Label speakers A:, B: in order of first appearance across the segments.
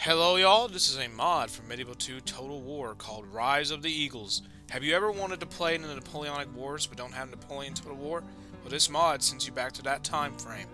A: Hello y'all, this is a mod from Medieval 2 Total War called Rise of the Eagles. Have you ever wanted to play in the Napoleonic Wars but don't have Napoleon Total War? Well, this mod sends you back to that time frame.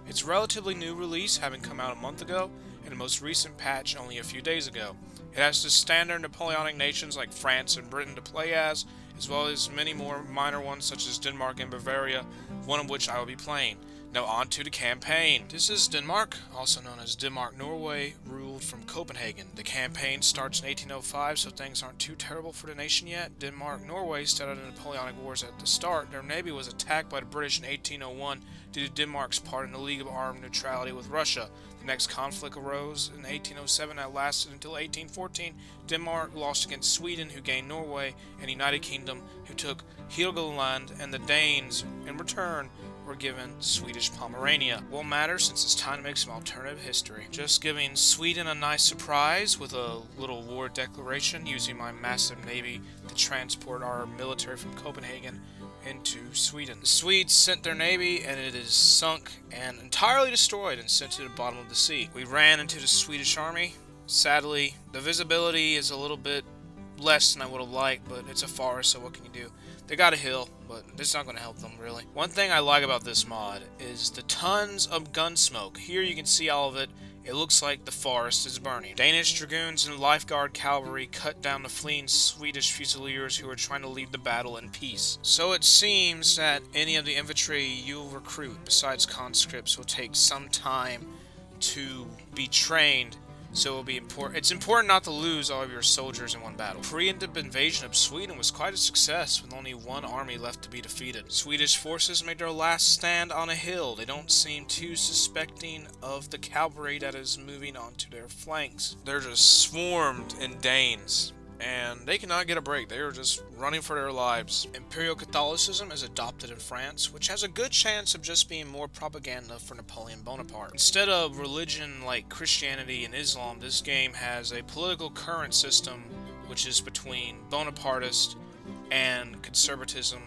A: It's a relatively new release, having come out a month ago, and the most recent patch only a few days ago. It has the standard Napoleonic nations like France and Britain to play as well as many more minor ones such as Denmark and Bavaria, one of which I will be playing. Now on to the campaign. This is Denmark, also known as Denmark-Norway, ruled from Copenhagen. The campaign starts in 1805, so things aren't too terrible for the nation yet. Denmark-Norway started the Napoleonic Wars at the start. Their navy was attacked by the British in 1801 due to Denmark's part in the League of Armed Neutrality with Russia. The next conflict arose in 1807 that lasted until 1814. Denmark lost against Sweden, who gained Norway, and the United Kingdom, who took Helgoland, and the Danes, in return, were given Swedish Pomerania. Won't matter since it's time to make some alternative history. Just giving Sweden a nice surprise with a little war declaration using my massive navy to transport our military from Copenhagen into Sweden. The Swedes sent their navy and it is sunk and entirely destroyed and sent to the bottom of the sea. We ran into the Swedish army. Sadly, the visibility is a little bit less than I would have liked, but it's a forest, so what can you do? They got a hill, but it's not going to help them, really. One thing I like about this mod is the tons of gun smoke. Here you can see all of it. It looks like the forest is burning. Danish dragoons and lifeguard cavalry cut down the fleeing Swedish fusiliers who were trying to leave the battle in peace. So it seems that any of the infantry you'll recruit, besides conscripts, will take some time to be trained. So it'll be important. It's important not to lose all of your soldiers in one battle. Preemptive invasion of Sweden was quite a success, with only one army left to be defeated. Swedish forces made their last stand on a hill. They don't seem too suspecting of the cavalry that is moving onto their flanks. They're just swarmed in Danes, and they cannot get a break. They are just running for their lives. Imperial Catholicism is adopted in France, which has a good chance of just being more propaganda for Napoleon Bonaparte. Instead of religion like Christianity and Islam, this game has a political current system which is between Bonapartist and conservatism,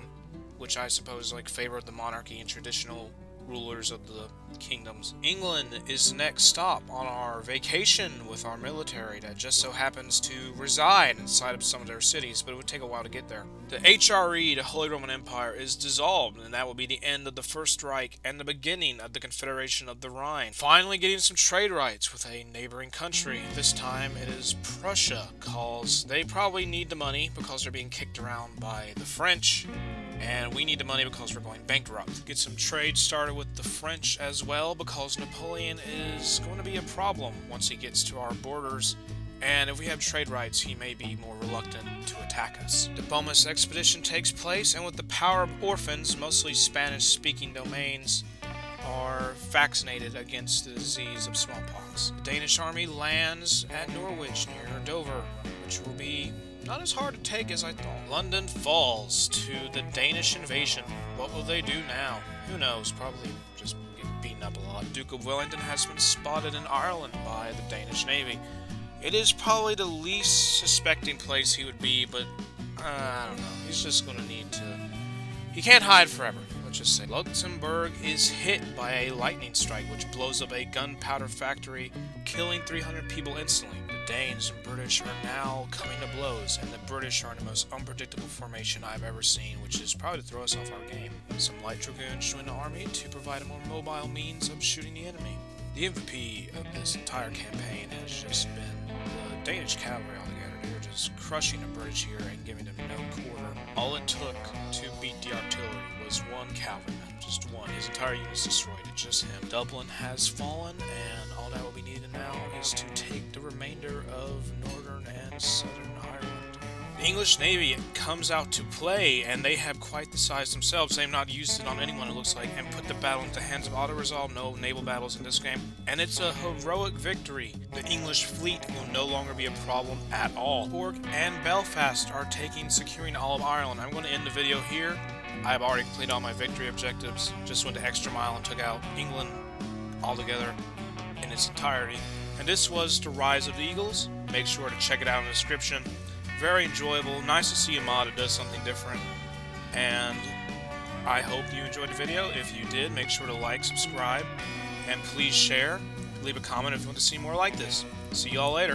A: which I suppose like favor the monarchy and traditional rulers of the kingdoms. England is the next stop on our vacation with our military that just so happens to reside inside of some of their cities, but it would take a while to get there. The HRE, the Holy Roman Empire, is dissolved, and that will be the end of the First Reich and the beginning of the Confederation of the Rhine. Finally getting some trade rights with a neighboring country. This time it is Prussia, because they probably need the money because they're being kicked around by the French, and we need the money because we're going bankrupt. Get some trade started with the French as well, because Napoleon is going to be a problem once he gets to our borders, and if we have trade rights, he may be more reluctant to attack us. The Bomas expedition takes place, and with the power of orphans, mostly Spanish-speaking domains, are vaccinated against the disease of smallpox. The Danish army lands at Norwich near Dover, which will be not as hard to take as I thought. London falls to the Danish invasion. What will they do now? Who knows? Probably just get beaten up a lot. Duke of Wellington has been spotted in Ireland by the Danish Navy. It is probably the least suspecting place he would be, but I don't know. He's just going to need to... He can't hide forever. Let's just say. Luxembourg is hit by a lightning strike, which blows up a gunpowder factory, killing 300 people instantly. The Danes and British are now coming to blows, and the British are in the most unpredictable formation I've ever seen, which is probably to throw us off our game. Some light dragoons join the army to provide a more mobile means of shooting the enemy. The MVP of this entire campaign has just been the Danish cavalry altogether. They were just crushing the British here and giving them no quarter. All it took to beat the artillery was one cavalryman, just one. His entire unit's destroyed, it's just him. Dublin has fallen, and all that will be needed now is to take the remainder of northern and southern Ireland. The English Navy comes out to play, and they have quite the size themselves. They've not used it on anyone, it looks like, and put the battle into the hands of auto-resolve. No naval battles in this game. And it's a heroic victory. The English fleet will no longer be a problem at all. Cork and Belfast are securing all of Ireland. I'm going to end the video here. I have already completed all my victory objectives. Just went the extra mile and took out England altogether in its entirety. And this was the Rise of the Eagles. Make sure to check it out in the description. Very enjoyable. Nice to see a mod that does something different. And I hope you enjoyed the video. If you did, make sure to like, subscribe, and please share. Leave a comment if you want to see more like this. See y'all later.